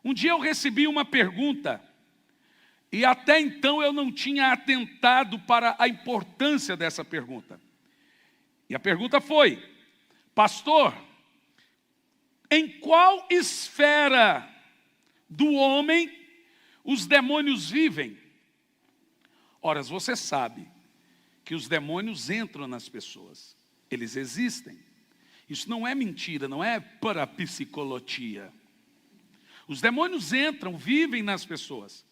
Um dia eu recebi uma pergunta, e até então eu não tinha atentado para a importância dessa pergunta. E a pergunta foi: pastor, em qual esfera do homem os demônios vivem? Ora, você sabe que os demônios entram nas pessoas, eles existem. Isso não é mentira, não é parapsicologia. Os demônios entram, vivem nas pessoas.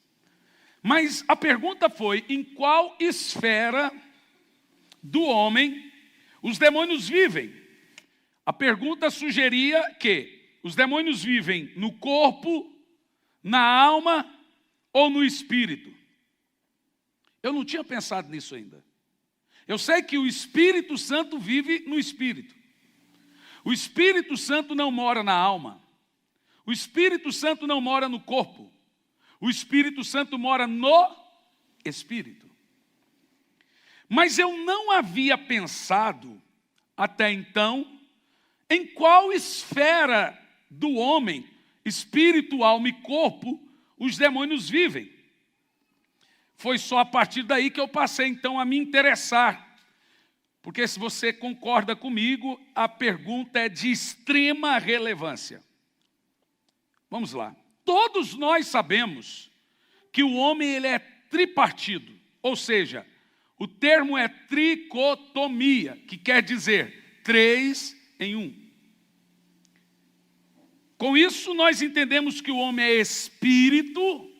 Mas a pergunta foi: em qual esfera do homem os demônios vivem? A pergunta sugeria que os demônios vivem no corpo, na alma ou no espírito. Eu não tinha pensado nisso ainda. Eu sei que o Espírito Santo vive no espírito. O Espírito Santo não mora na alma. O Espírito Santo não mora no corpo. O Espírito Santo mora no espírito. Mas eu não havia pensado, até então, em qual esfera do homem, espírito, alma e corpo, os demônios vivem. Foi só a partir daí que eu passei, então, a me interessar. Porque, se você concorda comigo, a pergunta é de extrema relevância. Vamos lá. Todos nós sabemos que o homem ele é tripartido, ou seja, o termo é tricotomia, que quer dizer 3 em 1. Com isso, nós entendemos que o homem é espírito,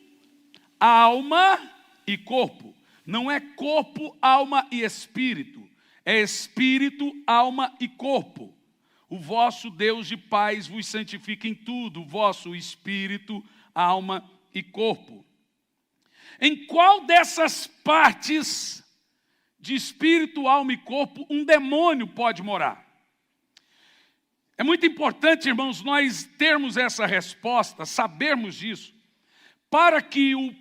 alma e corpo. Não é corpo, alma e espírito. É espírito, alma e corpo. O vosso Deus de paz vos santifica em tudo, o vosso espírito, alma e corpo. Em qual dessas partes de espírito, alma e corpo um demônio pode morar? É muito importante, irmãos, nós termos essa resposta, sabermos disso, para que o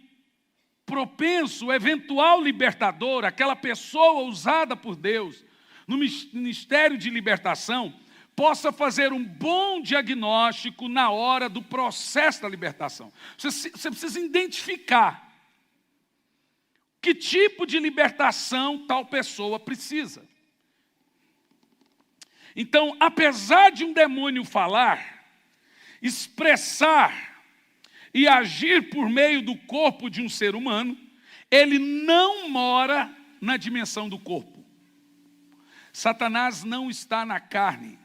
propenso, eventual libertador, aquela pessoa usada por Deus no ministério de libertação, possa fazer um bom diagnóstico na hora do processo da libertação. Você precisa identificar que tipo de libertação tal pessoa precisa. Então, apesar de um demônio falar, expressar e agir por meio do corpo de um ser humano, ele não mora na dimensão do corpo. Satanás não está na carne.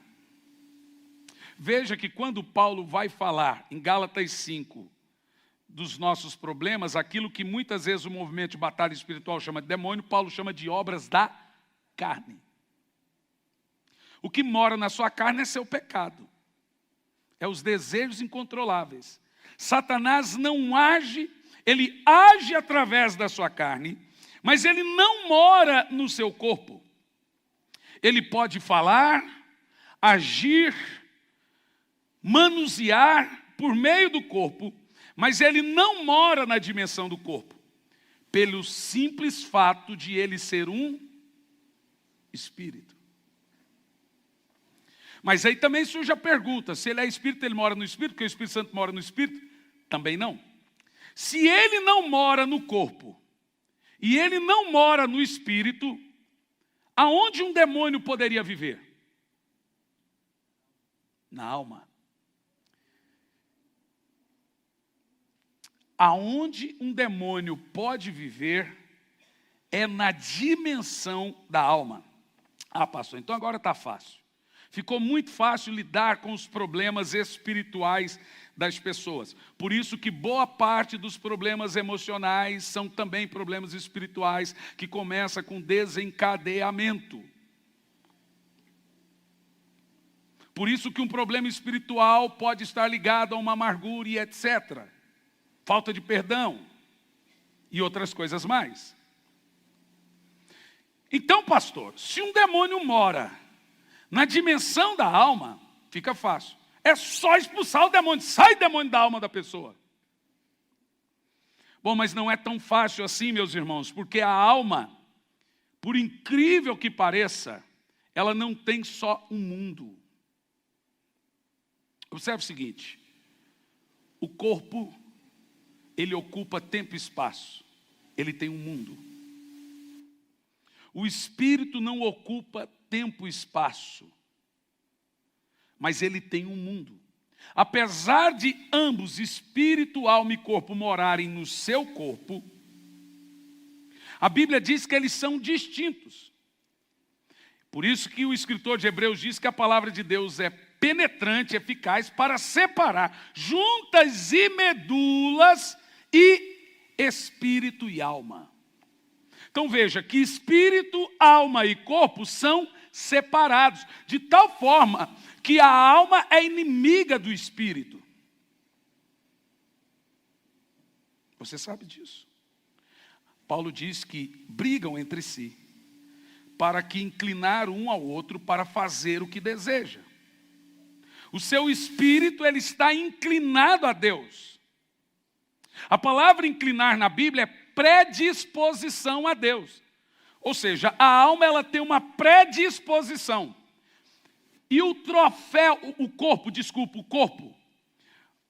Veja que quando Paulo vai falar em Gálatas 5 dos nossos problemas, aquilo que muitas vezes o movimento de batalha espiritual chama de demônio, Paulo chama de obras da carne. O que mora na sua carne é seu pecado. É os desejos incontroláveis. Satanás não age, ele age através da sua carne, mas ele não mora no seu corpo. Ele pode falar, agir, manusear por meio do corpo, mas ele não mora na dimensão do corpo, pelo simples fato de ele ser um espírito. Mas aí também surge a pergunta: se ele é espírito, ele mora no espírito, porque o Espírito Santo mora no espírito? Também não. Se ele não mora no corpo, e ele não mora no espírito, aonde um demônio poderia viver? Na alma. Aonde um demônio pode viver é na dimensão da alma. Ah, pastor, então agora está fácil. Ficou muito fácil lidar com os problemas espirituais das pessoas. Por isso que boa parte dos problemas emocionais são também problemas espirituais, que começa com desencadeamento. Por isso que um problema espiritual pode estar ligado a uma amargura e etc. Falta de perdão e outras coisas mais. Então, pastor, se um demônio mora na dimensão da alma, fica fácil. É só expulsar o demônio. Sai demônio da alma da pessoa. Bom, mas não é tão fácil assim, meus irmãos, porque a alma, por incrível que pareça, ela não tem só um mundo. Observe o seguinte: O corpo, ele ocupa tempo e espaço. Ele tem um mundo. O espírito não ocupa tempo e espaço, mas ele tem um mundo. Apesar de ambos, espírito, alma e corpo, morarem no seu corpo, a Bíblia diz que eles são distintos. Por isso que o escritor de Hebreus diz que a palavra de Deus é penetrante, eficaz para separar juntas e medulas e espírito e alma. Então veja que espírito, alma e corpo são separados, de tal forma que a alma é inimiga do espírito. Você sabe disso. Paulo diz que brigam entre si, para que inclinar um ao outro para fazer o que deseja. O seu espírito, ele está inclinado a Deus. A palavra inclinar na Bíblia é predisposição a Deus. Ou seja, a alma, ela tem uma predisposição. E o corpo,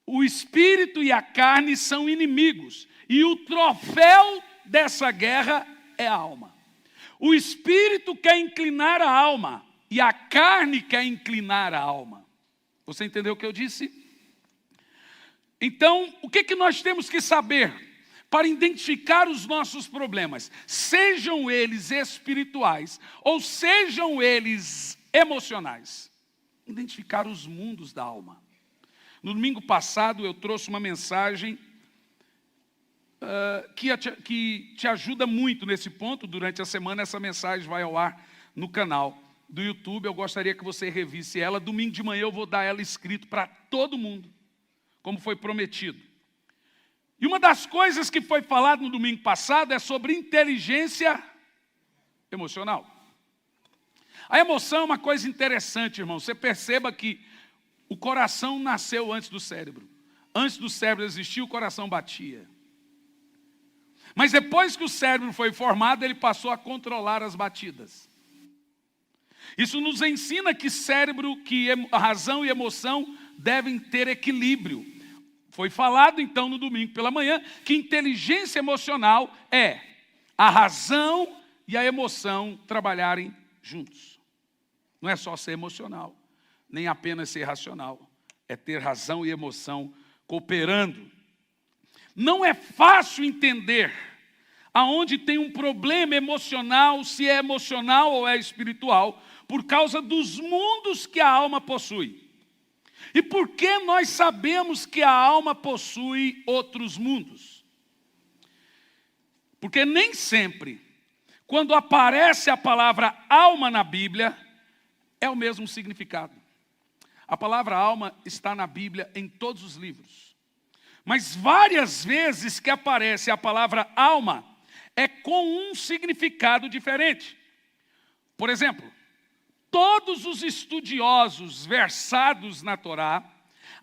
o espírito e a carne são inimigos. E o troféu dessa guerra é a alma. O espírito quer inclinar a alma e a carne quer inclinar a alma. Você entendeu o que eu disse? Então, o que nós temos que saber para identificar os nossos problemas? Sejam eles espirituais ou sejam eles emocionais. Identificar os mundos da alma. No domingo passado eu trouxe uma mensagem que te ajuda muito nesse ponto. Durante a semana essa mensagem vai ao ar no canal do YouTube. Eu gostaria que você revisse ela. Domingo de manhã eu vou dar ela escrito para todo mundo, como foi prometido. E uma das coisas que foi falado no domingo passado é sobre inteligência emocional. A emoção é uma coisa interessante, irmão. Você perceba que o coração nasceu antes do cérebro. Antes do cérebro existir, o coração batia. Mas depois que o cérebro foi formado, ele passou a controlar as batidas. Isso nos ensina que a razão e emoção devem ter equilíbrio. Foi falado então no domingo pela manhã que inteligência emocional é a razão e a emoção trabalharem juntos. Não é só ser emocional, nem apenas ser racional. É ter razão e emoção cooperando. Não é fácil entender aonde tem um problema emocional, se é emocional ou é espiritual, por causa dos mundos que a alma possui. E por que nós sabemos que a alma possui outros mundos? Porque nem sempre, quando aparece a palavra alma na Bíblia, é o mesmo significado. A palavra alma está na Bíblia em todos os livros. Mas várias vezes que aparece a palavra alma, é com um significado diferente. Por exemplo, todos os estudiosos versados na Torá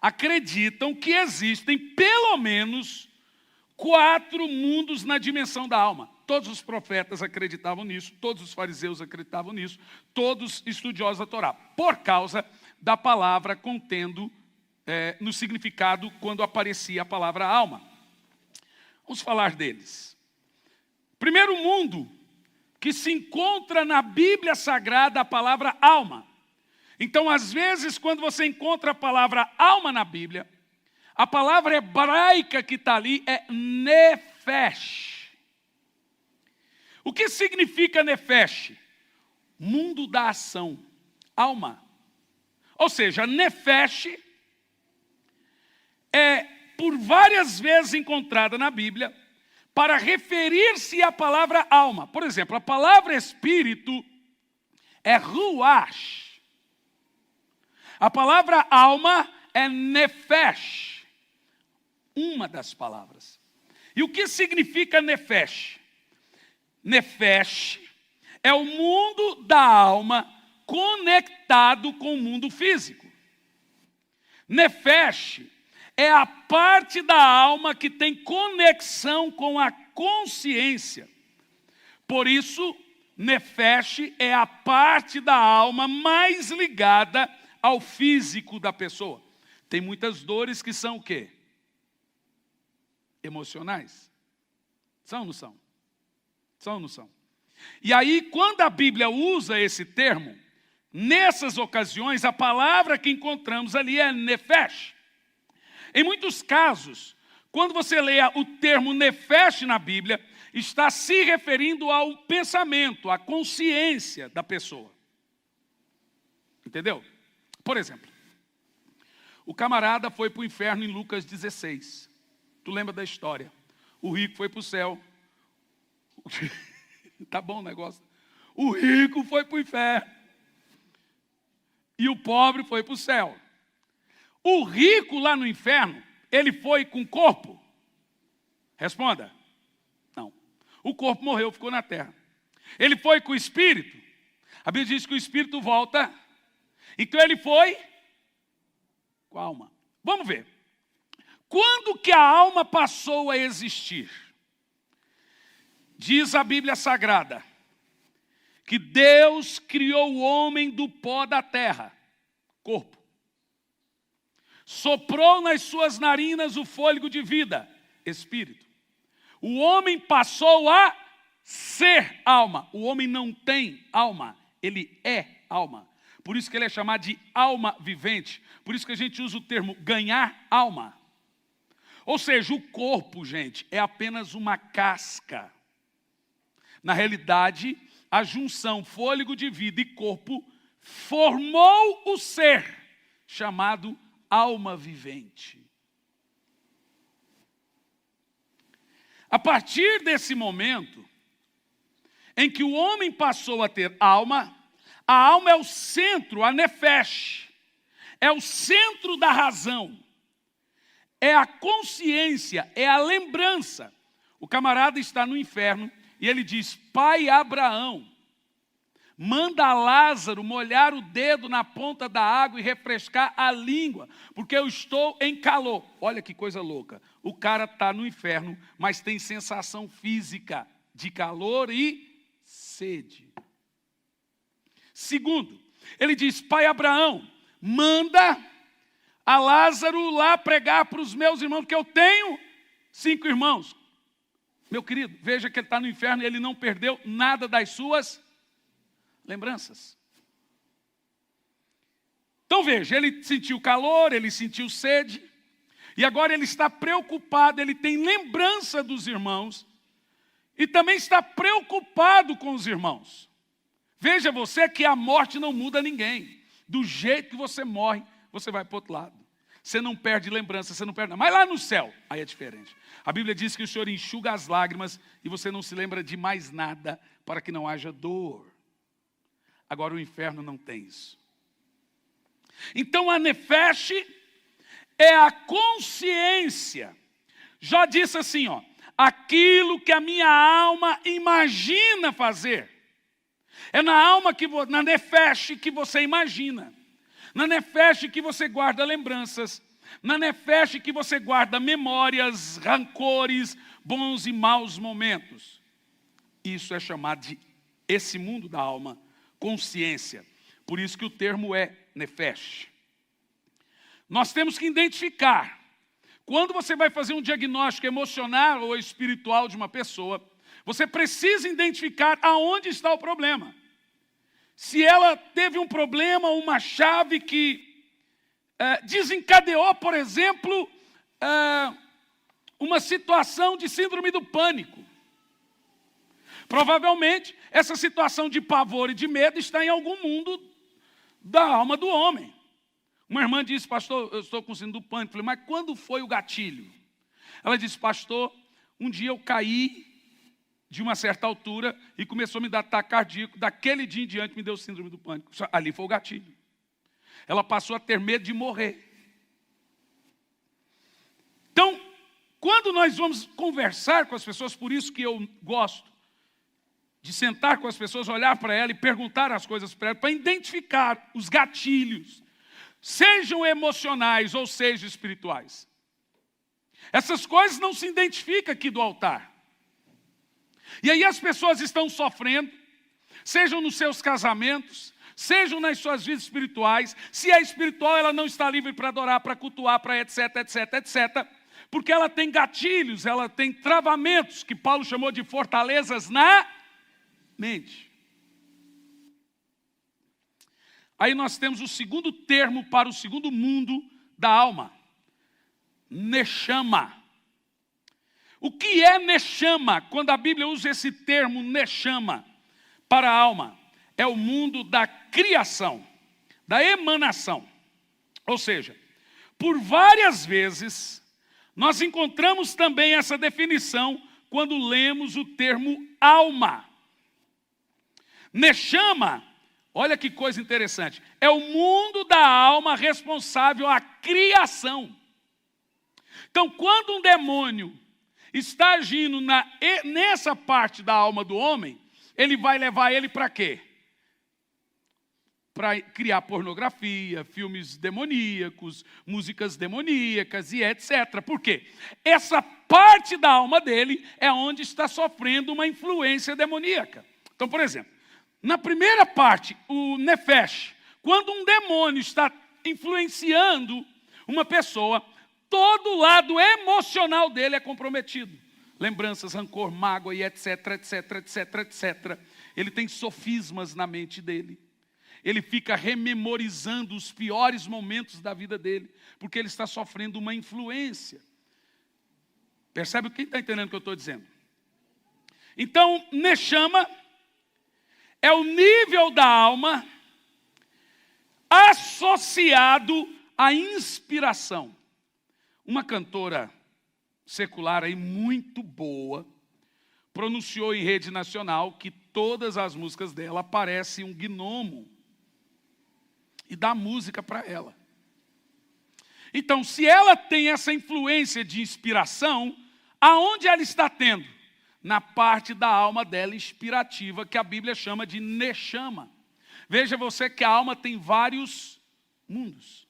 acreditam que existem pelo menos 4 mundos na dimensão da alma. Todos os profetas acreditavam nisso, todos os fariseus acreditavam nisso, todos estudiosos da Torá, por causa da palavra contendo no significado quando aparecia a palavra alma. Vamos falar deles. Primeiro mundo que se encontra na Bíblia Sagrada a palavra alma. Então, às vezes, quando você encontra a palavra alma na Bíblia, a palavra hebraica que está ali é nefesh. O que significa nefesh? Mundo da ação, alma. Ou seja, nefesh é por várias vezes encontrada na Bíblia para referir-se à palavra alma. Por exemplo, a palavra espírito é ruach. A palavra alma é nefesh. Uma das palavras. E o que significa nefesh? Nefesh é o mundo da alma conectado com o mundo físico. Nefesh é a parte da alma que tem conexão com a consciência. Por isso, nefesh é a parte da alma mais ligada ao físico da pessoa. Tem muitas dores que são o quê? emocionais? São ou não são? São ou não são? E aí, quando a Bíblia usa esse termo, nessas ocasiões, a palavra que encontramos ali é nefesh. Em muitos casos, quando você lê o termo nefesh na Bíblia, está se referindo ao pensamento, à consciência da pessoa. Entendeu? Por exemplo, o camarada foi para o inferno em Lucas 16. Tu lembra da história? O rico foi para o céu. Tá bom o negócio. O rico foi para o inferno. E o pobre foi para o céu. O rico lá no inferno, ele foi com corpo? Responda. Não. O corpo morreu, ficou na terra. Ele foi com o espírito? A Bíblia diz que o espírito volta. Então ele foi com a alma. Vamos ver. Quando que a alma passou a existir? Diz a Bíblia Sagrada que Deus criou o homem do pó da terra, corpo. Soprou nas suas narinas o fôlego de vida, espírito. O homem passou a ser alma. O homem não tem alma, ele é alma. Por isso que ele é chamado de alma vivente. Por isso que a gente usa o termo ganhar alma. Ou seja, o corpo, gente, é apenas uma casca. Na realidade, a junção fôlego de vida e corpo formou o ser chamado alma vivente. A partir desse momento em que o homem passou a ter alma, a alma é o centro, a nefesh, é o centro da razão, é a consciência, é a lembrança. O camarada está no inferno e ele diz: pai Abraão, manda Lázaro molhar o dedo na ponta da água e refrescar a língua, porque eu estou em calor. Olha que coisa louca. O cara está no inferno, mas tem sensação física de calor e sede. Segundo, ele diz: pai Abraão, manda a Lázaro lá pregar para os meus irmãos, porque eu tenho 5 irmãos. Meu querido, veja que ele está no inferno e ele não perdeu nada das suas lembranças. Então veja, ele sentiu calor, ele sentiu sede, e agora ele está preocupado, ele tem lembrança dos irmãos, e também está preocupado com os irmãos. Veja você que a morte não muda ninguém. Do jeito que você morre, você vai para o outro lado. Você não perde lembrança, você não perde nada. Mas lá no céu, aí é diferente. A Bíblia diz que o Senhor enxuga as lágrimas e você não se lembra de mais nada para que não haja dor. Agora o inferno não tem isso. Então a nefesh é a consciência. Já disse assim, ó, aquilo que a minha alma imagina fazer. É na alma, na nefesh que você imagina. Na nefesh que você guarda lembranças. Na nefesh que você guarda memórias, rancores, bons e maus momentos. Isso é chamado de, esse mundo da alma, consciência. Por isso que o termo é nefesh. Nós temos que identificar. Quando você vai fazer um diagnóstico emocional ou espiritual de uma pessoa, você precisa identificar aonde está o problema. Se ela teve um problema, uma chave que desencadeou, por exemplo, uma situação de síndrome do pânico. Provavelmente, essa situação de pavor e de medo está em algum mundo da alma do homem. Uma irmã disse: pastor, eu estou com síndrome do pânico. Eu falei: mas quando foi o gatilho? Ela disse: pastor, um dia eu caí de uma certa altura e começou a me dar ataque cardíaco. Daquele dia em diante me deu síndrome do pânico. Ali foi o gatilho. Ela passou a ter medo de morrer. Então, quando nós vamos conversar com as pessoas, por isso que eu gosto de sentar com as pessoas, olhar para ela e perguntar as coisas para ela, para identificar os gatilhos, sejam emocionais ou sejam espirituais. Essas coisas não se identificam aqui do altar. E aí as pessoas estão sofrendo, sejam nos seus casamentos, sejam nas suas vidas espirituais. Se é espiritual, ela não está livre para adorar, para cultuar, para etc, etc, etc. Porque ela tem gatilhos, ela tem travamentos, que Paulo chamou de fortalezas na mente. Aí nós temos o segundo termo para o segundo mundo da alma. Neshama. O que é Neshama? Quando a Bíblia usa esse termo Neshama para a alma, é o mundo da criação, da emanação. Ou seja, por várias vezes, nós encontramos também essa definição quando lemos o termo alma. Neshama, olha que coisa interessante, é o mundo da alma responsável à criação. Então, quando um demônio está agindo nessa parte da alma do homem, ele vai levar ele para quê? Para criar pornografia, filmes demoníacos, músicas demoníacas e etc. Por quê? Essa parte da alma dele é onde está sofrendo uma influência demoníaca. Então, por exemplo, na primeira parte, o nefesh, quando um demônio está influenciando uma pessoa, todo o lado emocional dele é comprometido. Lembranças, rancor, mágoa e etc, etc, etc, etc. Ele tem sofismas na mente dele. Ele fica rememorizando os piores momentos da vida dele, porque ele está sofrendo uma influência. Percebe? Quem está entendendo o que eu estou dizendo? Então, Neshama é o nível da alma associado à inspiração. Uma cantora secular aí muito boa pronunciou em rede nacional que todas as músicas dela parecem um gnomo e dá música para ela. Então, se ela tem essa influência de inspiração, aonde ela está tendo? Na parte da alma dela inspirativa, que a Bíblia chama de Neshama. Veja você que a alma tem vários mundos.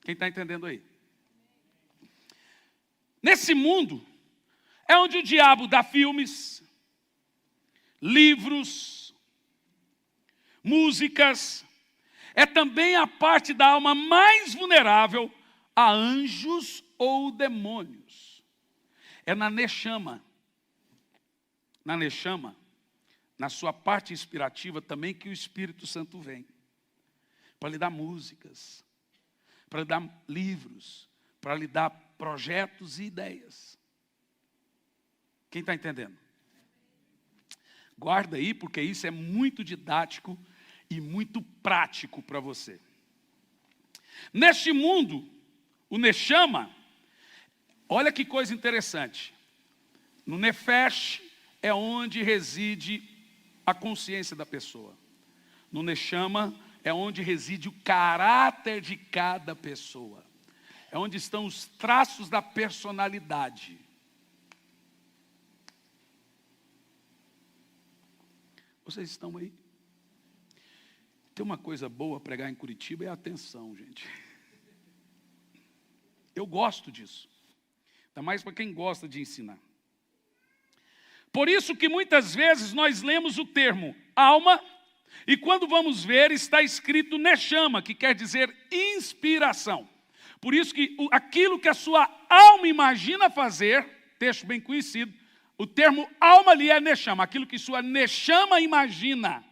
Quem está entendendo aí? Nesse mundo, é onde o diabo dá filmes, livros, músicas. É também a parte da alma mais vulnerável a anjos ou demônios. É na Neshama. Na Neshama, na sua parte inspirativa também que o Espírito Santo vem. Para lhe dar músicas, para lhe dar livros, para lhe dar projetos e ideias. Quem está entendendo? Guarda aí, porque isso é muito didático e muito prático para você. Neste mundo, o Neshama, olha que coisa interessante. No Nefesh é onde reside a consciência da pessoa. No Neshama é onde reside o caráter de cada pessoa. É onde estão os traços da personalidade. Vocês estão aí? Tem uma coisa boa pregar em Curitiba, é a atenção, gente. Eu gosto disso. Ainda mais para quem gosta de ensinar. Por isso que muitas vezes nós lemos o termo alma, e quando vamos ver está escrito Neshama, que quer dizer inspiração. Por isso que aquilo que a sua alma imagina fazer, texto bem conhecido, o termo alma ali é Neshama, aquilo que sua Neshama imagina.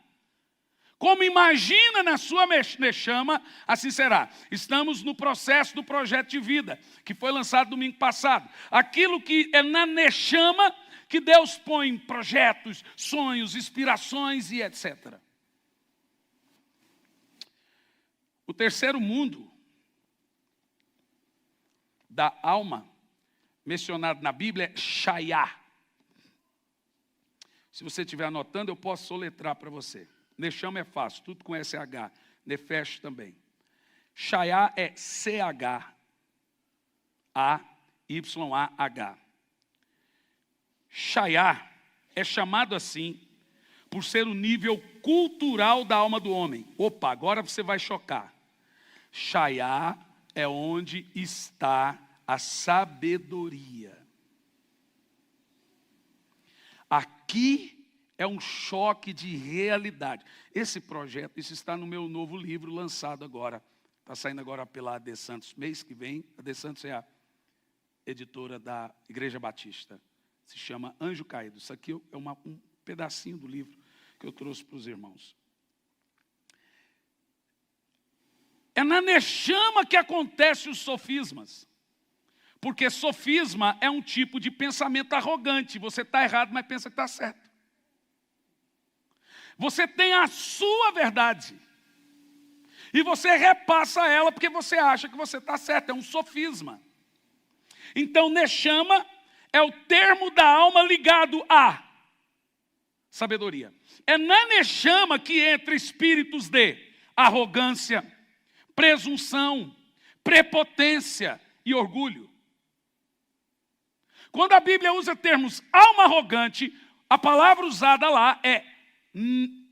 Como imagina na sua Neshama, assim será. Estamos no processo do projeto de vida, que foi lançado domingo passado. Aquilo que é na Neshama, que Deus põe projetos, sonhos, inspirações e etc. O terceiro mundo da alma, mencionado na Bíblia, é Shayá. Se você estiver anotando, eu posso soletrar para você. Neshama é fácil, tudo com SH. Nefesh também. Shayá é C-H-A-Y-A-H. Shayá é chamado assim por ser o nível cultural da alma do homem. Opa, agora você vai chocar. Shayá é onde está a sabedoria. Aqui é um choque de realidade. Esse projeto, isso está no meu novo livro lançado agora, Está saindo agora pela AD Santos. Mês que vem, a AD Santos é a editora da Igreja Batista. Se chama Anjo Caído. Isso aqui é um pedacinho do livro que eu trouxe para os irmãos. É na Neshama que acontecem os sofismas. Porque sofisma é um tipo de pensamento arrogante. Você está errado, mas pensa que está certo. Você tem a sua verdade. E você repassa ela porque você acha que você está certo. É um sofisma. Então, Neshama é o termo da alma ligado à sabedoria. É na Neshama que entra espíritos de arrogância, presunção, prepotência e orgulho. Quando a Bíblia usa termos alma arrogante, a palavra usada lá é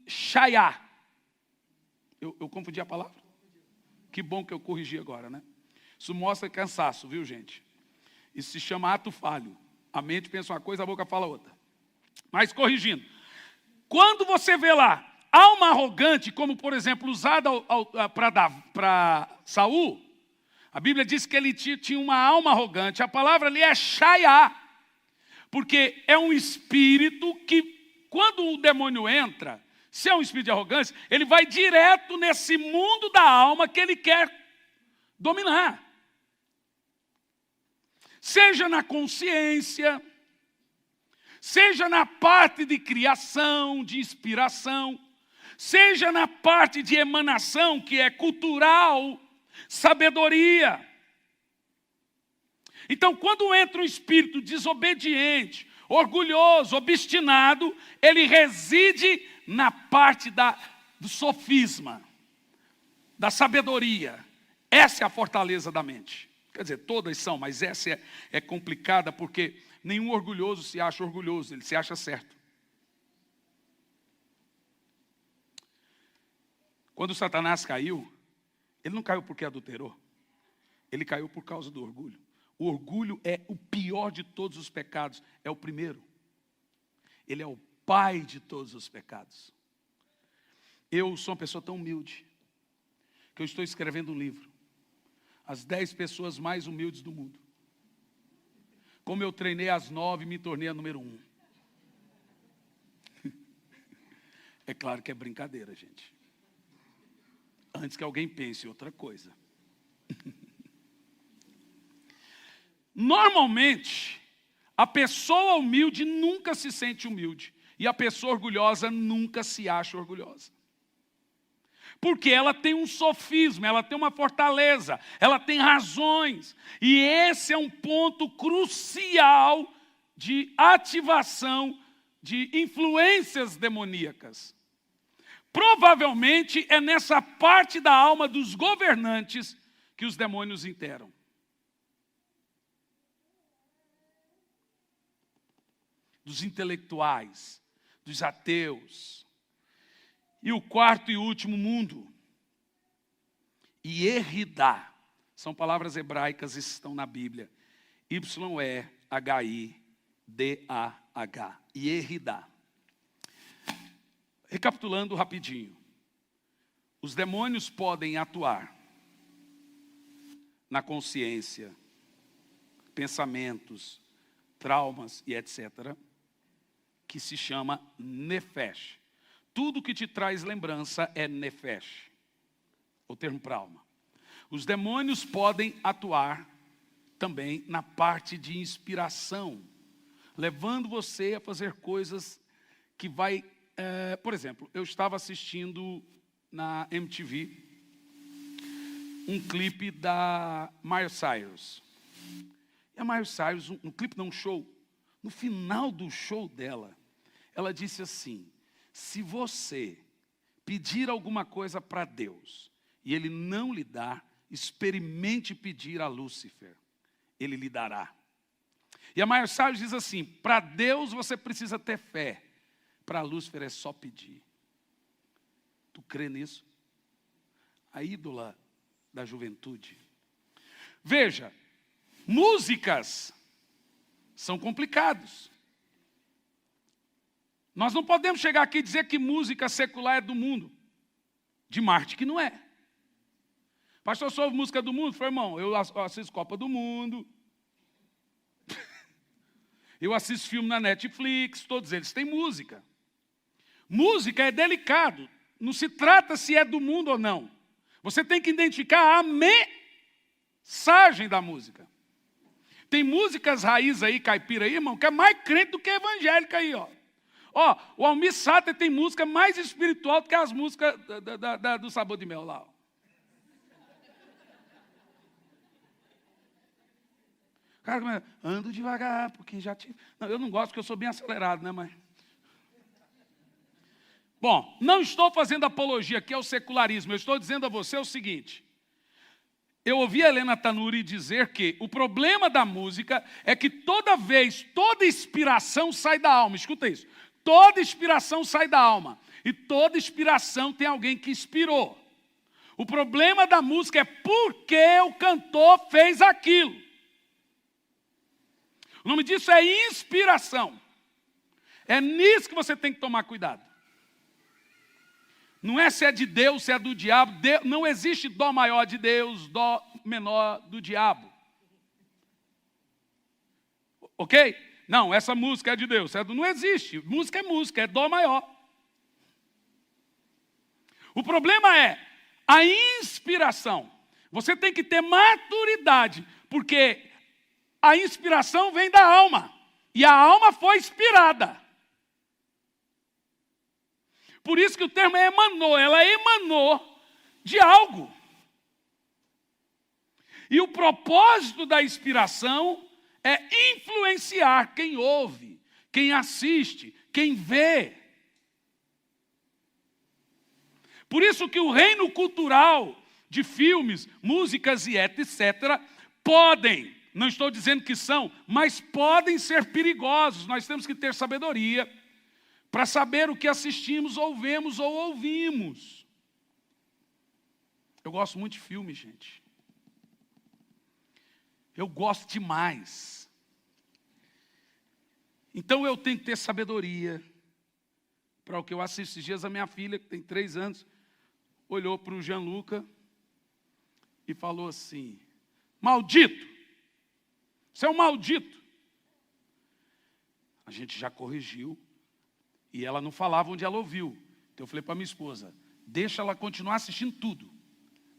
shayá. Eu confundi a palavra? Que bom que eu corrigi agora, né? Isso mostra cansaço, viu, gente? Isso se chama ato falho. A mente pensa uma coisa, a boca fala outra. Mas corrigindo. Quando você vê lá alma arrogante, como por exemplo usada para Saul, a Bíblia diz que ele tinha uma alma arrogante. A palavra ali é shayá, porque é um espírito que, quando o demônio entra, se é um espírito de arrogância, ele vai direto nesse mundo da alma que ele quer dominar. Seja na consciência, seja na parte de criação, de inspiração, seja na parte de emanação, que é cultural, sabedoria. Então, quando entra um espírito desobediente, orgulhoso, obstinado, ele reside na parte do sofisma, da sabedoria. Essa é a fortaleza da mente. Quer dizer, todas são, mas essa é complicada porque nenhum orgulhoso se acha orgulhoso, ele se acha certo. Quando Satanás caiu, ele não caiu porque adulterou. Ele caiu por causa do orgulho. O orgulho é o pior de todos os pecados. É o primeiro. Ele é o pai de todos os pecados. Eu sou uma pessoa tão humilde que eu estou escrevendo um livro. As 10 pessoas mais humildes do mundo. Como eu treinei as 9 e me tornei a número 1. É claro que é brincadeira, gente. Antes que alguém pense em outra coisa. Normalmente, a pessoa humilde nunca se sente humilde. E a pessoa orgulhosa nunca se acha orgulhosa. Porque ela tem um sofisma, ela tem uma fortaleza, ela tem razões. E esse é um ponto crucial de ativação de influências demoníacas. Provavelmente é nessa parte da alma dos governantes que os demônios interam. Dos intelectuais, dos ateus. E o quarto e último mundo. Yehidá. São palavras hebraicas, estão na Bíblia. Y-E-H-I-D-A-H. Yehidá. Recapitulando rapidinho. Os demônios podem atuar na consciência, pensamentos, traumas e etc., que se chama nefesh. Tudo que te traz lembrança é nefesh, o termo para alma. Os demônios podem atuar também na parte de inspiração, levando você a fazer coisas que vai... por exemplo, eu estava assistindo na MTV um clipe da Miley Cyrus. E a Miley Cyrus, um clipe não, um show, no final do show dela, ela disse assim: se você pedir alguma coisa para Deus e Ele não lhe dá, experimente pedir a Lúcifer, Ele lhe dará. E a Miley Cyrus diz assim: para Deus você precisa ter fé, para Lúcifer é só pedir. Tu crê nisso? A ídola da juventude. Veja, músicas são complicados. Nós não podemos chegar aqui e dizer que música secular é do mundo. De Marte que não é. Pastor, só ouve música do mundo? Eu falei, irmão, eu assisto Copa do Mundo. Eu assisto filme na Netflix, todos eles têm música. Música é delicado. Não se trata se é do mundo ou não. Você tem que identificar a mensagem da música. Tem músicas raiz aí, caipira aí, irmão, que é mais crente do que evangélica aí, ó. Ó, o Almir Sater tem música mais espiritual do que as músicas do Sabor de Mel lá, ó. O cara começa, ando devagar, porque já tive... Não, eu não gosto, porque eu sou bem acelerado, né, mas... Bom, não estou fazendo apologia aqui ao secularismo, eu estou dizendo a você o seguinte. Eu ouvi a Helena Tanuri dizer que o problema da música é que toda inspiração sai da alma. Escuta isso. Toda inspiração sai da alma. E toda inspiração tem alguém que inspirou. O problema da música é porque o cantor fez aquilo. O nome disso é inspiração. É nisso que você tem que tomar cuidado. Não é se é de Deus, se é do diabo. Não existe dó maior de Deus, dó menor do diabo. Ok? Não, essa música é de Deus. Não existe. Música, é dó maior. O problema é a inspiração. Você tem que ter maturidade, porque a inspiração vem da alma. E a alma foi inspirada. Por isso que o termo emanou, ela emanou de algo. E o propósito da inspiração é influenciar quem ouve, quem assiste, quem vê. Por isso que o reino cultural de filmes, músicas e etc. podem, não estou dizendo que são, mas podem ser perigosos. Nós temos que ter sabedoria para saber o que assistimos, ou vemos ou ouvimos. Eu gosto muito de filme, gente. Eu gosto demais. Então eu tenho que ter sabedoria para o que eu assisto. Esses dias a minha filha, que tem 3 anos, olhou para o Gianluca e falou assim, maldito, você é um maldito. A gente já corrigiu. E ela não falava onde ela ouviu. Então eu falei para minha esposa, deixa ela continuar assistindo tudo.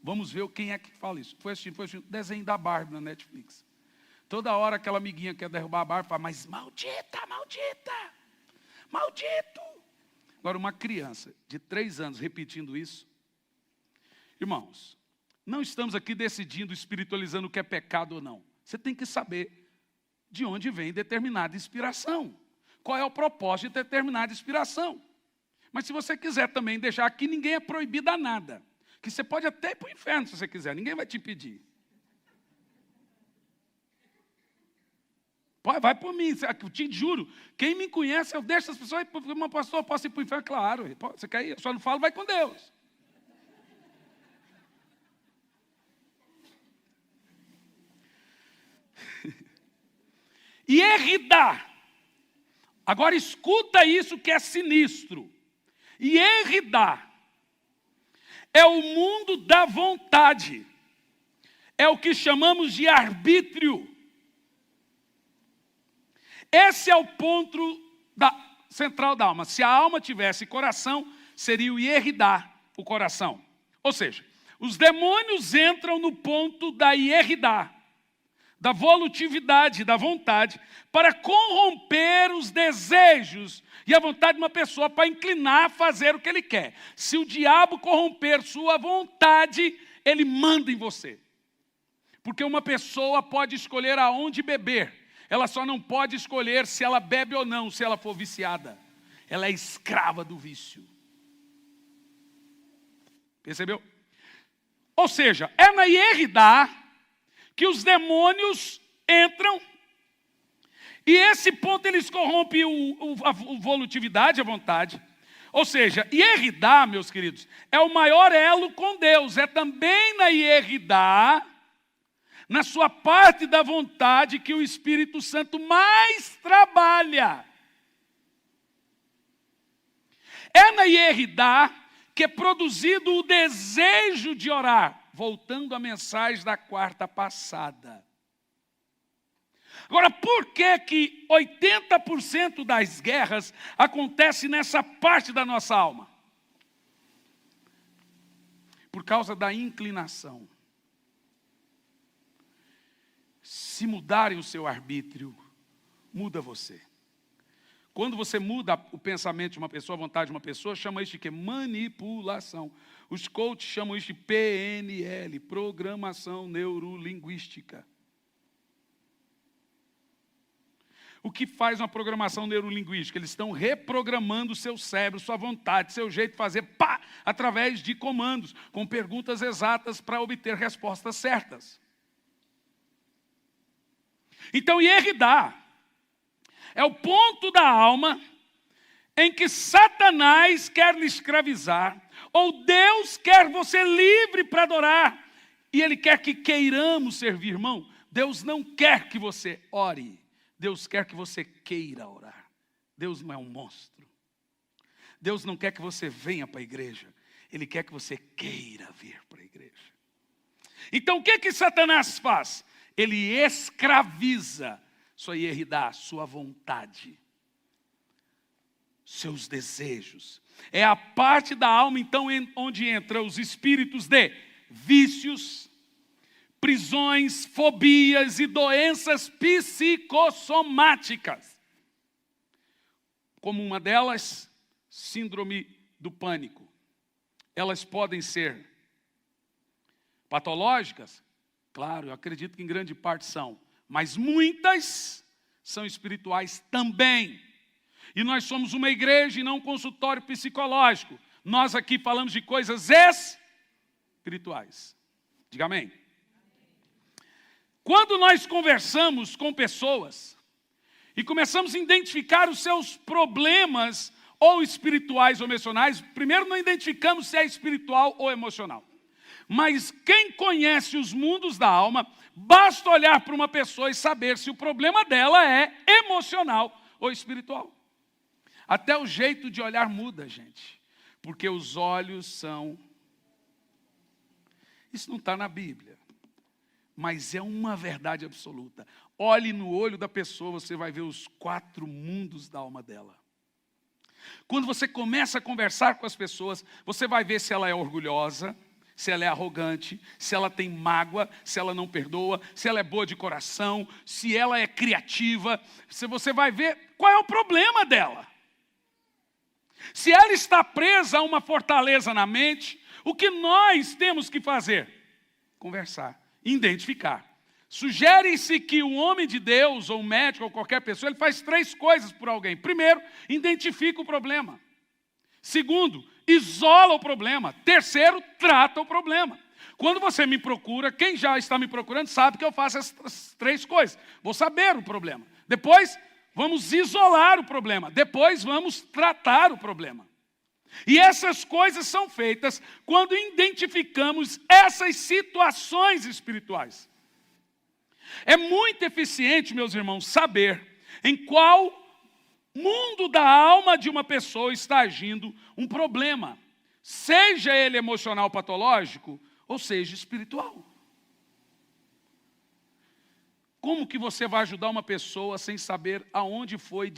Vamos ver quem é que fala isso. Foi assistindo desenho da Barbie na Netflix. Toda hora aquela amiguinha quer derrubar a Barbie, fala, mas maldita, maldita, maldito. Agora uma criança de 3 anos repetindo isso. Irmãos, não estamos aqui decidindo, espiritualizando o que é pecado ou não. Você tem que saber de onde vem determinada inspiração. Qual é o propósito de determinada inspiração. Mas se você quiser também deixar aqui, ninguém é proibido a nada. Que você pode até ir para o inferno se você quiser, ninguém vai te impedir. Vai por mim, eu te juro. Quem me conhece, eu deixo as pessoas, mas pastor, eu posso ir para o inferno? Claro, você quer ir? Eu só não falo, vai com Deus. E Derrida. Agora escuta isso que é sinistro. E Derrida é o mundo da vontade. É o que chamamos de arbítrio. Esse é o ponto central da alma. Se a alma tivesse coração, seria o Derrida, o coração. Ou seja, os demônios entram no ponto da Derrida, da volutividade, da vontade, para corromper os desejos e a vontade de uma pessoa para inclinar a fazer o que ele quer. Se o diabo corromper sua vontade, ele manda em você. Porque uma pessoa pode escolher aonde beber, ela só não pode escolher se ela bebe ou não, se ela for viciada. Ela é escrava do vício. Percebeu? Ou seja, é na Derrida que os demônios entram, e esse ponto eles corrompem a volutividade, a vontade. Ou seja, Derrida, meus queridos, é o maior elo com Deus. É também na Derrida, na sua parte da vontade, que o Espírito Santo mais trabalha. É na Derrida que é produzido o desejo de orar. voltando à mensagem da quarta passada. Agora, por que 80% das guerras acontece nessa parte da nossa alma? Por causa da inclinação. Se mudarem o seu arbítrio, muda você. Quando você muda o pensamento de uma pessoa, a vontade de uma pessoa, chama isso de quê? Manipulação. Os coaches chamam isso de PNL, Programação Neurolinguística. O que faz uma programação neurolinguística? Eles estão reprogramando o seu cérebro, sua vontade, seu jeito de fazer, através de comandos, com perguntas exatas para obter respostas certas. Então, Yehidá é o ponto da alma em que Satanás quer lhe escravizar, ou Deus quer você livre para adorar, e Ele quer que queiramos servir, irmão. Deus não quer que você ore, Deus quer que você queira orar. Deus não é um monstro. Deus não quer que você venha para a igreja, Ele quer que você queira vir para a igreja. Então o que Satanás faz? Ele escraviza sua Yehidá, sua vontade, seus desejos. É a parte da alma, então, onde entram os espíritos de vícios, prisões, fobias e doenças psicossomáticas. Como uma delas, síndrome do pânico. Elas podem ser patológicas? Claro, eu acredito que em grande parte são. Mas muitas são espirituais também. E nós somos uma igreja e não um consultório psicológico. Nós aqui falamos de coisas espirituais. Diga amém. Quando nós conversamos com pessoas e começamos a identificar os seus problemas, ou espirituais ou emocionais, primeiro não identificamos se é espiritual ou emocional. Mas quem conhece os mundos da alma, basta olhar para uma pessoa e saber se o problema dela é emocional ou espiritual. Até o jeito de olhar muda, gente. Porque os olhos são... Isso não está na Bíblia, mas é uma verdade absoluta. Olhe no olho da pessoa, você vai ver os 4 mundos da alma dela. Quando você começa a conversar com as pessoas, você vai ver se ela é orgulhosa, se ela é arrogante, se ela tem mágoa, se ela não perdoa, se ela é boa de coração, se ela é criativa. Se você vai ver qual é o problema dela. Se ela está presa a uma fortaleza na mente, o que nós temos que fazer? Conversar, identificar. Sugere-se que um homem de Deus, ou um médico, ou qualquer pessoa, ele faz 3 coisas por alguém. Primeiro, identifica o problema. Segundo, isola o problema. Terceiro, trata o problema. Quando você me procura, quem já está me procurando sabe que eu faço essas 3 coisas. Vou saber o problema. Depois, vamos isolar o problema. Depois, vamos tratar o problema. E essas coisas são feitas quando identificamos essas situações espirituais. É muito eficiente, meus irmãos, saber em qual mundo da alma de uma pessoa está agindo um problema, seja ele emocional patológico ou seja espiritual. Como que você vai ajudar uma pessoa sem saber onde foi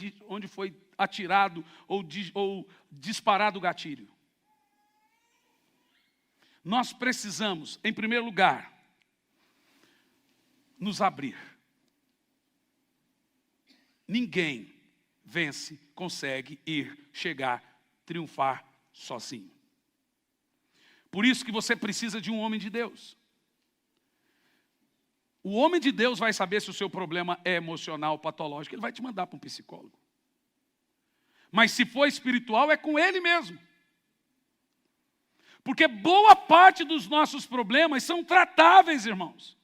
atirado ou disparado o gatilho? Nós precisamos, em primeiro lugar, nos abrir. Ninguém vence, consegue chegar, triunfar sozinho. Por isso que você precisa de um homem de Deus. O homem de Deus vai saber se o seu problema é emocional, patológico, ele vai te mandar para um psicólogo. Mas se for espiritual, é com ele mesmo. Porque boa parte dos nossos problemas são tratáveis, irmãos.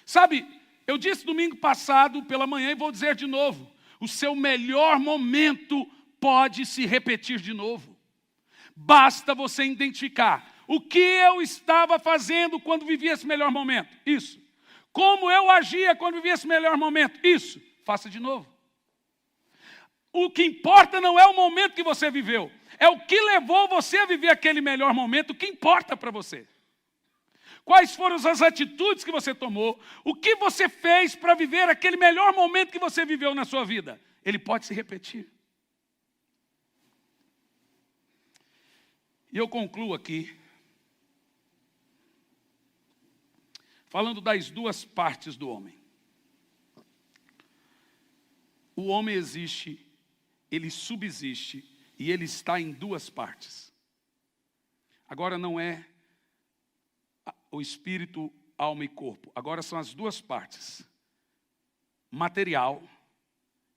Sabe, eu disse domingo passado pela manhã e vou dizer de novo. O seu melhor momento pode se repetir de novo. Basta você identificar o que eu estava fazendo quando vivia esse melhor momento. Isso. Como eu agia quando vivia esse melhor momento. Isso. Faça de novo. O que importa não é o momento que você viveu. É o que levou você a viver aquele melhor momento. O que importa para você. Quais foram as atitudes que você tomou? O que você fez para viver aquele melhor momento que você viveu na sua vida? Ele pode se repetir. E eu concluo aqui, falando das duas partes do homem. O homem existe, ele subsiste e ele está em duas partes. Agora não é o espírito, alma e corpo. Agora são as duas partes, material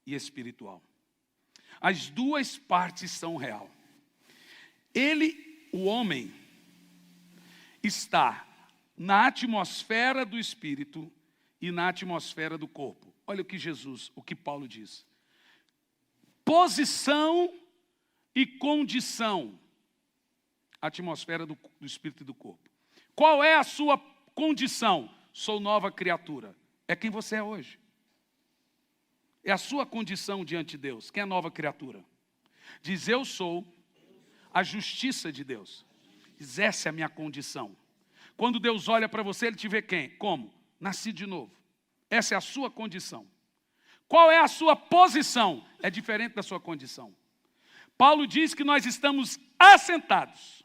e espiritual. As duas partes são real. Ele, o homem, está na atmosfera do espírito e na atmosfera do corpo. Olha o que Paulo diz. Posição e condição. Atmosfera do espírito e do corpo. Qual é a sua condição? Sou nova criatura. É quem você é hoje. É a sua condição diante de Deus. Quem é nova criatura? Diz, eu sou a justiça de Deus. Diz, essa é a minha condição. Quando Deus olha para você, Ele te vê quem? Como? Nasci de novo. Essa é a sua condição. Qual é a sua posição? É diferente da sua condição. Paulo diz que nós estamos assentados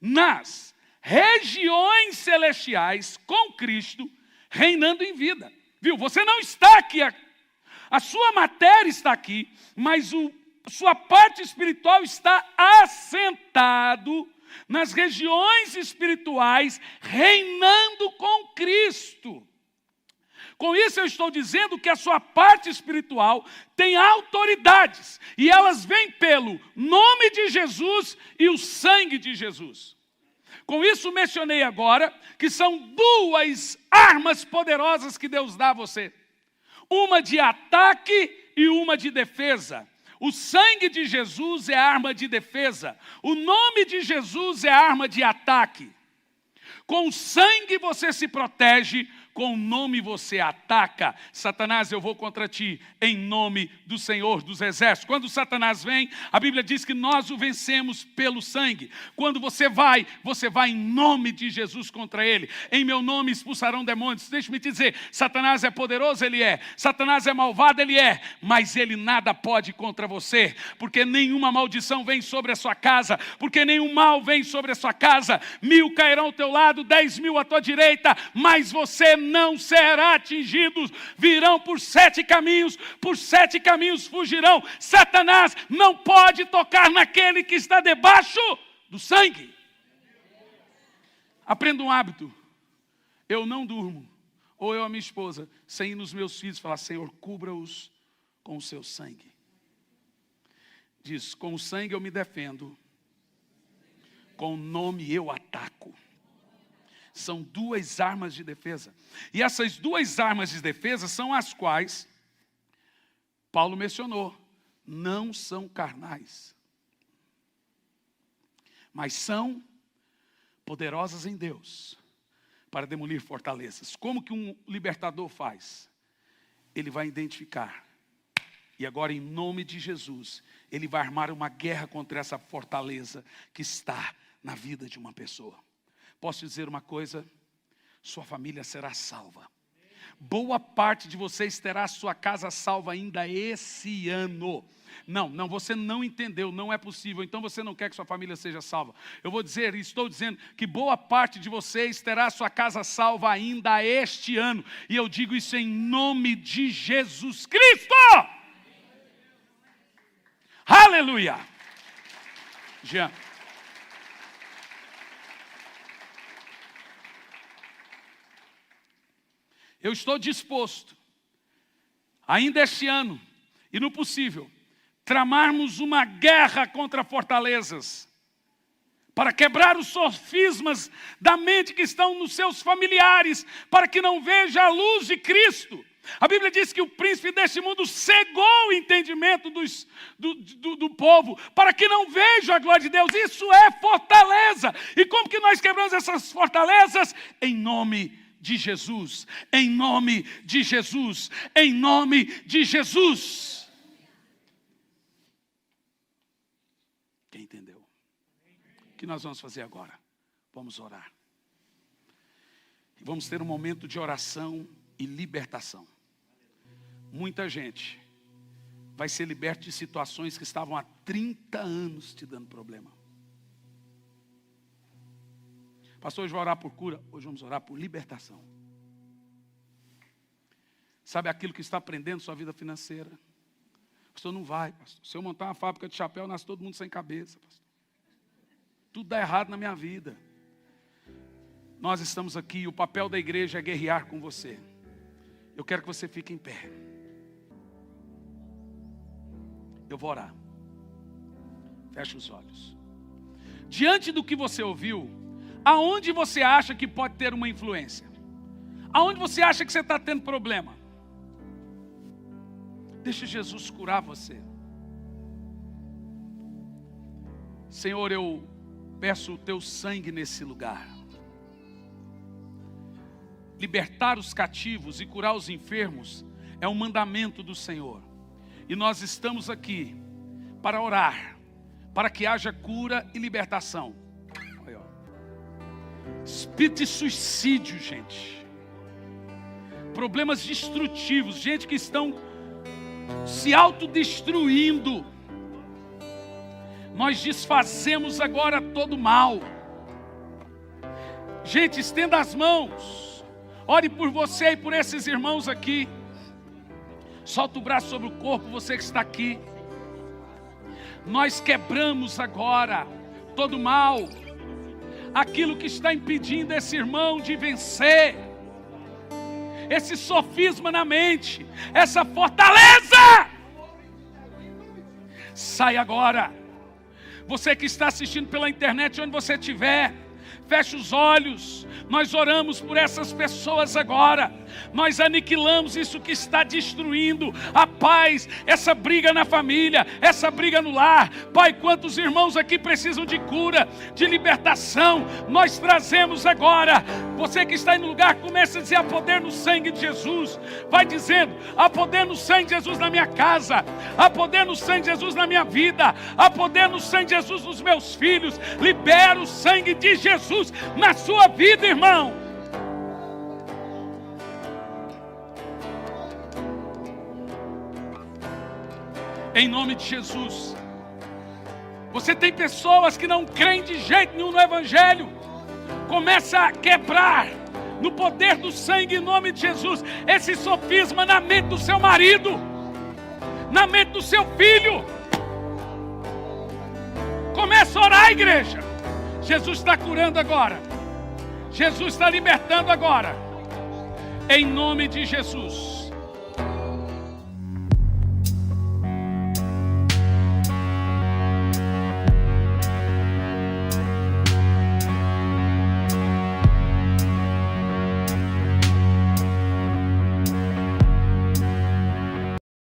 nas regiões celestiais com Cristo, reinando em vida. Viu? Você não está aqui. A sua matéria está aqui, mas sua parte espiritual está assentado nas regiões espirituais, reinando com Cristo. Com isso eu estou dizendo que a sua parte espiritual tem autoridades, e elas vêm pelo nome de Jesus e o sangue de Jesus. Com isso mencionei agora que são duas armas poderosas que Deus dá a você. Uma de ataque e uma de defesa. O sangue de Jesus é arma de defesa. O nome de Jesus é arma de ataque. Com o sangue você se protege, com o nome você ataca. Satanás, eu vou contra ti, em nome do Senhor dos Exércitos. Quando Satanás vem, a Bíblia diz que nós o vencemos pelo sangue. Quando você vai em nome de Jesus contra ele. Em meu nome expulsarão demônios. Deixa-me te dizer, Satanás é poderoso, ele é. Satanás é malvado, ele é. Mas ele nada pode contra você. Porque nenhuma maldição vem sobre a sua casa. Porque nenhum mal vem sobre a sua casa. 1000 cairão ao teu lado, 10.000 à tua direita. Mas você não será atingido. Virão por 7 caminhos fugirão. Satanás não pode tocar naquele que está debaixo do sangue. Aprenda um hábito. Eu não durmo, ou eu a minha esposa, sem ir nos meus filhos falar, Senhor, cubra-os com o seu sangue. Diz, com o sangue eu me defendo, com o nome eu ataco. São duas armas de defesa. E essas duas armas de defesa são as quais Paulo mencionou. Não são carnais, mas são poderosas em Deus para demolir fortalezas. Como que um libertador faz? Ele vai identificar. E agora, em nome de Jesus, ele vai armar uma guerra contra essa fortaleza que está na vida de uma pessoa. Posso dizer uma coisa? Sua família será salva. Boa parte de vocês terá a sua casa salva ainda esse ano. Não, você não entendeu, não é possível. Então você não quer que sua família seja salva. Eu vou dizer, estou dizendo que boa parte de vocês terá a sua casa salva ainda este ano. E eu digo isso em nome de Jesus Cristo. Aleluia. Jean. Eu estou disposto, ainda este ano, e no possível, tramarmos uma guerra contra fortalezas, para quebrar os sofismas da mente que estão nos seus familiares, para que não veja a luz de Cristo. A Bíblia diz que o príncipe deste mundo cegou o entendimento do povo, para que não veja a glória de Deus. Isso é fortaleza. E como que nós quebramos essas fortalezas? Em nome de Jesus, em nome de Jesus, em nome de Jesus. Quem entendeu? O que nós vamos fazer agora? Vamos orar. Vamos ter um momento de oração e libertação. Muita gente vai ser liberta de situações que estavam há 30 anos te dando problema. Pastor, hoje vai orar por cura. Hoje vamos orar por libertação. Sabe aquilo que está prendendo sua vida financeira? Pastor, não vai, pastor. Se eu montar uma fábrica de chapéu, nasce todo mundo sem cabeça, pastor. Tudo dá errado na minha vida. Nós estamos aqui e o papel da igreja é guerrear com você. Eu quero que você fique em pé. Eu vou orar. Feche os olhos. Diante do que você ouviu, aonde você acha que pode ter uma influência? Aonde você acha que você está tendo problema? Deixa Jesus curar você. Senhor, eu peço o teu sangue nesse lugar. Libertar os cativos e curar os enfermos é um mandamento do Senhor. E nós estamos aqui para orar, para que haja cura e libertação. Olha, ó. Espírito de suicídio, gente. Problemas destrutivos, gente que estão se autodestruindo. Nós desfazemos agora todo mal. Gente, estenda as mãos. Ore por você e por esses irmãos aqui. Solta o braço sobre o corpo, você que está aqui. Nós quebramos agora todo mal. Aquilo que está impedindo esse irmão de vencer. Esse sofisma na mente. Essa fortaleza. Sai agora. Você que está assistindo pela internet, onde você estiver, feche os olhos. Nós oramos por essas pessoas agora. Nós aniquilamos isso que está destruindo a paz, essa briga na família, essa briga no lar. Pai, quantos irmãos aqui precisam de cura, de libertação, nós trazemos agora. Você que está aí no lugar, começa a dizer: há poder no sangue de Jesus. Vai dizendo: há poder no sangue de Jesus na minha casa, há poder no sangue de Jesus na minha vida, há poder no sangue de Jesus nos meus filhos. Libera o sangue de Jesus na sua vida, irmão. Em nome de Jesus. Você tem pessoas que não creem de jeito nenhum no Evangelho. Começa a quebrar no poder do sangue em nome de Jesus esse sofisma na mente do seu marido, na mente do seu filho. Começa a orar, igreja. Jesus está curando agora. Jesus está libertando agora. Em nome de Jesus.